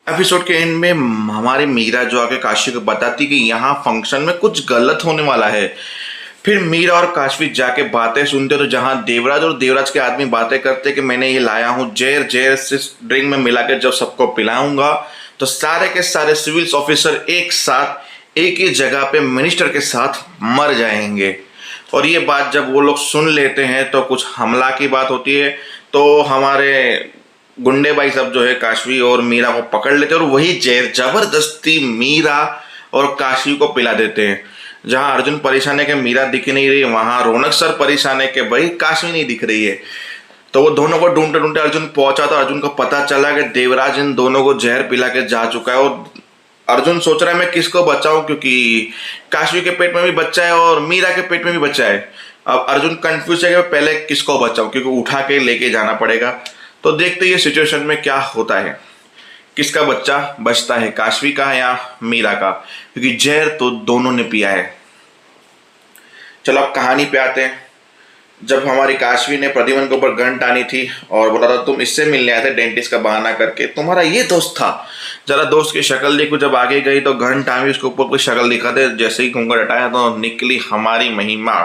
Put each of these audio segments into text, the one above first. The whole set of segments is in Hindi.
एपिसोड के एंड में हमारी मीरा जो आके काशी को बताती कि यहाँ फंक्शन में कुछ गलत होने वाला है। फिर मीरा और काशवी जाके बातें सुनते तो जहाँ देवराज और देवराज के आदमी बातें करते कि मैंने ये लाया हूँ जहर, जहर से ड्रिंक में मिला के जब सबको पिलाऊंगा तो सारे के सारे सिविल ऑफिसर एक साथ एक ही जगह पे मिनिस्टर के साथ मर जाएंगे। और ये बात जब वो लोग सुन लेते हैं तो कुछ हमला की बात होती है, तो हमारे गुंडे भाई सब जो है काशवी और मीरा को पकड़ लेते हैं और वही जहर जबरदस्ती मीरा और काशवी को पिला देते हैं। जहां अर्जुन परेशान है कि मीरा दिख नहीं रही, वहां रौनक सर परेशान है कि भाई काशवी नहीं दिख रही है। तो वो दोनों को ढूंढते ढूंढते अर्जुन पहुंचा तो अर्जुन को पता चला कि देवराज इन दोनों को जहर पिला के जा चुका है। और अर्जुन सोच रहा है मैं किसको बचाऊं, क्योंकि काशवी के पेट में भी बच्चा है और मीरा के पेट में भी बच्चा है। अब अर्जुन कंफ्यूज है कि पहले किसको बचाऊं, क्योंकि उठा के लेके जाना पड़ेगा। तो देखते ही सिचुएशन में क्या होता है, किसका बच्चा बचता है, काशवी का या मीरा का, क्योंकि जहर तो दोनों ने पिया है। चलो अब कहानी पे आते हैं। जब हमारी काशवी ने प्रद्युम्न के ऊपर गन टानी थी और बोला था तुम इससे मिलने आए थे डेंटिस्ट का बहाना करके, तुम्हारा ये दोस्त था, जरा दोस्त की शक्ल देखो। जब आगे गई तो गन टानी उसके ऊपर कोई शक्ल दिखाते, जैसे ही घूंघट हटाया तो निकली हमारी महिमा।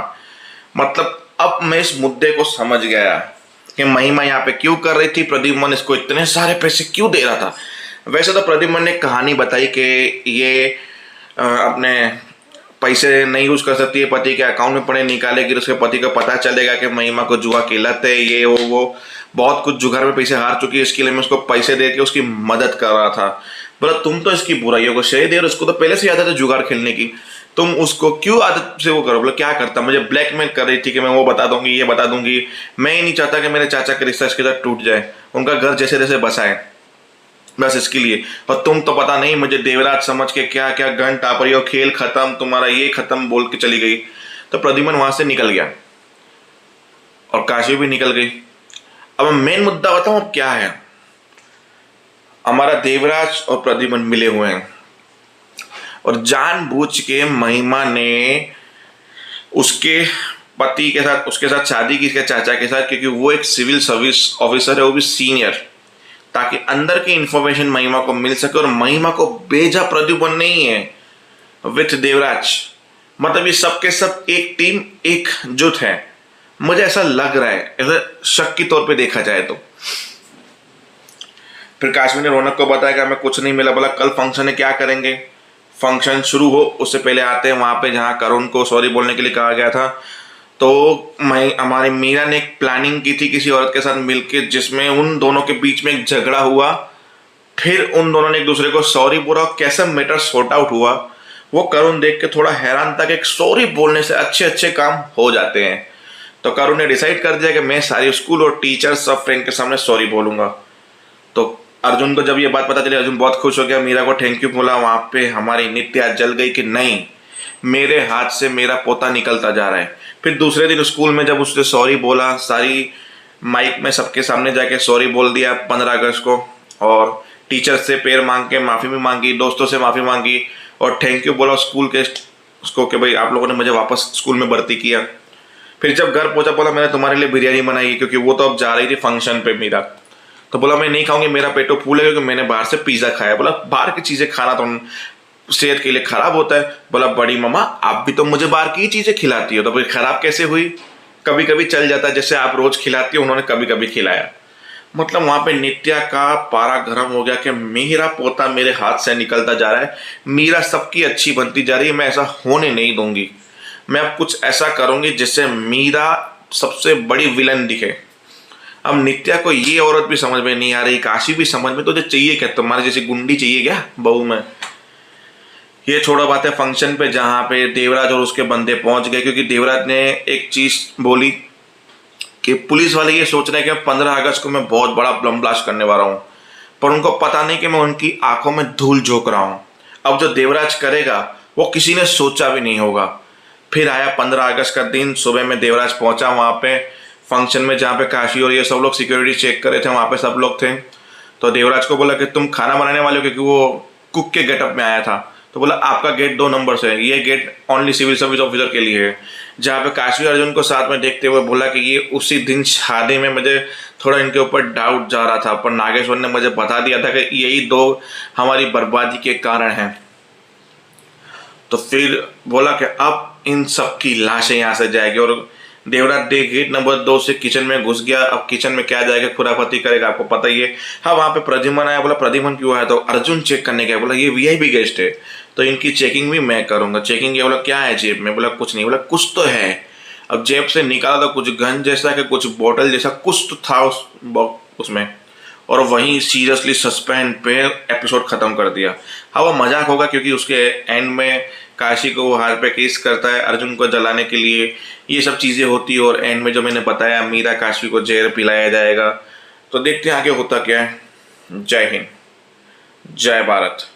मतलब अब मैं इस मुद्दे को समझ गया कि महिमा यहाँ पे क्यों कर रही थी, प्रद्युम्न इसको इतने सारे पैसे क्यों दे रहा था। वैसे तो प्रद्युम्न ने कहानी बताई कि ये अपने पैसे नहीं यूज कर सकती है, पति के अकाउंट में पड़े निकालेगी तो उसके पति को पता चलेगा कि महिमा को जुआ की लत है, ये वो बहुत कुछ जुगाड़ में पैसे हार चुकी है, इसके लिए मैं उसको पैसे दे के उसकी मदद कर रहा था। बोला तुम तो इसकी बुराइयों को श्रेय दे रहे हो, उसको तो पहले से आदत है जुगाड़ खेलने की, तुम उसको क्यों आदत से वो करो। बोला क्या करता, मुझे ब्लैकमेल कर रही थी कि मैं वो बता दूंगी ये बता दूंगी, मैं ही नहीं चाहता कि मेरे चाचा का रिश्ता इसके साथ टूट जाए, उनका घर जैसे जैसे बसा है, बस इसके लिए। और तुम तो पता नहीं मुझे देवराज समझ के क्या क्या गन टाप रही हो, खेल खत्म, तुम्हारा ये खत्म बोल के चली गई। तो प्रद्युम्न वहां से निकल गया और काशी भी निकल गई। अब मेन मुद्दा बताऊं अब क्या है। हमारा देवराज और प्रद्युम्न मिले हुए हैं और जानबूझ के महिमा ने उसके पति के साथ उसके साथ शादी की, इसके चाचा के साथ, क्योंकि वो एक सिविल सर्विस ऑफिसर है, वो भी सीनियर, ताकि अंदर की इंफॉर्मेशन महिमा को मिल सके। और महिमा को भेजा प्रद्युम्न नहीं है, विथ देवराज। मतलब ये सब के सब एक टीम एक जुट है, मुझे ऐसा लग रहा है, ऐसा शक के तौर पे देखा जाए तो। फिर काशवी ने रौनक को बताया कि हमें कुछ नहीं मिला। बोला कल फंक्शन है, क्या करेंगे, फंक्शन शुरू हो उससे पहले आते हैं वहां पे जहां करुण को सॉरी बोलने के लिए कहा गया था। तो हमारी मीरा ने एक प्लानिंग की थी किसी औरत के साथ मिलके, जिसमें उन दोनों के बीच में एक झगड़ा हुआ, फिर उन दोनों ने एक दूसरे को सॉरी बोला, कैसा मैटर सॉर्ट आउट हुआ वो करुण देख के थोड़ा हैरान था कि एक सॉरी बोलने से अच्छे अच्छे काम हो जाते हैं। तो करुण ने डिसाइड कर दिया कि मैं सारी स्कूल और टीचर सब फ्रेंड के सामने सॉरी बोलूंगा। तो अर्जुन को जब ये बात पता चली, अर्जुन बहुत खुश हो गया, मीरा को थैंक यू बोला। वहां पे हमारी नित्या जल गई कि नहीं, मेरे हाथ से मेरा पोता निकलता जा रहा है। फिर दूसरे दिन स्कूल में जब उसने सॉरी बोला, सारी माइक में सबके सामने जाके सॉरी बोल दिया 15 अगस्त को, और टीचर से पैर मांग के माफ़ी भी मांगी, दोस्तों से माफ़ी मांगी और थैंक यू बोला स्कूल के उसको कि भाई आप लोगों ने मुझे वापस स्कूल में भर्ती किया। फिर जब घर पहुंचा बोला मैंने तुम्हारे लिए बिरयानी बनाई, क्योंकि वो तो अब जा रही थी फंक्शन पे मीरा। तो बोला मैं नहीं खाऊंगी, मेरा पेट तो फूल है क्योंकि मैंने बाहर से पिज्ज़ा खाया। बोला बाहर की चीज़ें खाना तो सेहत के लिए खराब होता है। बोला बड़ी मामा आप भी तो मुझे बाहर की चीज़ें खिलाती हो, तो फिर खराब कैसे हुई, कभी कभी चल जाता है, जैसे आप रोज खिलाती हो उन्होंने कभी कभी खिलाया। मतलब वहां पे नित्या का पारा गर्म हो गया कि मेरा पोता मेरे हाथ से निकलता जा रहा है, मीरा सबकी अच्छी बनती जा रही है, मैं ऐसा होने नहीं दूंगी। मैं अब कुछ ऐसा करूंगी जिससे मीरा सबसे बड़ी विलन दिखे। अब नित्या को ये औरत भी समझ में नहीं आ रही, काशी भी समझ में, तो जो चाहिए क्या, तुम्हारे जैसी गुंडी चाहिए क्या बहू में। ये छोड़ा बात है फंक्शन पे, जहां पे देवराज और उसके बंदे पहुंच गए, क्योंकि देवराज ने एक चीज बोली कि पुलिस वाले ये सोच रहे हैं कि 15 अगस्त को मैं बहुत बड़ा बम ब्लास्ट करने वाला हूं, पर उनको पता नहीं कि मैं उनकी आंखों में धूल झोंक रहा हूं। अब जो देवराज करेगा वो किसी ने सोचा भी नहीं होगा। फिर आया 15 अगस्त का दिन, सुबह में देवराज पहुंचा वहां पे फंक्शन में, जहाँ पे काशी और ये सब लोग सिक्योरिटी चेक कर रहे थे, वहां पे सब लोग थे। तो देवराज को बोला कि तुम खाना बनाने वाले हो, क्योंकि वो कुक के गेटअप में आया था। तो बोला आपका गेट 2 नंबर से है, ये gate only civil service officer के लिए है। जहाँ पे काशवी अर्जुन को साथ में देखते हुए बोला कि ये उसी दिन शादी में मुझे थोड़ा इनके ऊपर डाउट जा रहा था, पर नागेश्वर ने मुझे बता दिया था कि यही 2 हमारी बर्बादी के कारण हैं। तो फिर बोला कि अब इन सब की लाशें यहाँ से जाएगी, और देवराज डे गेट नंबर 2 से किचन में घुस गया। अब किचन में क्या जाएगा, खुराफाती करेगा, आपको पता ही है। हाँ, वहाँ पे प्रद्युम्न आया, बोला प्रद्युम्न क्यों आया, तो अर्जुन चेक करने गया, बोला ये वीआईपी गेस्ट है तो इनकी चेकिंग भी मैं करूंगा। चेकिंग किया, बोला क्या है जेब में, बोला कुछ नहीं, बोला कुछ तो है। अब जेब से निकाला तो कुछ गन जैसा कि कुछ बोतल जैसा कुछ तो था उसमें, और वहीं सीरियसली सस्पेंस पे एपिसोड खत्म कर दिया। हाँ, वो मजाक होगा क्योंकि उसके एंड में काशी को वो हार पे केस करता है अर्जुन को जलाने के लिए, ये सब चीज़ें होती है, और एंड में जो मैंने बताया मीरा काशी को जहर पिलाया जाएगा। तो देखते हैं आगे होता क्या है। जय हिंद, जय भारत।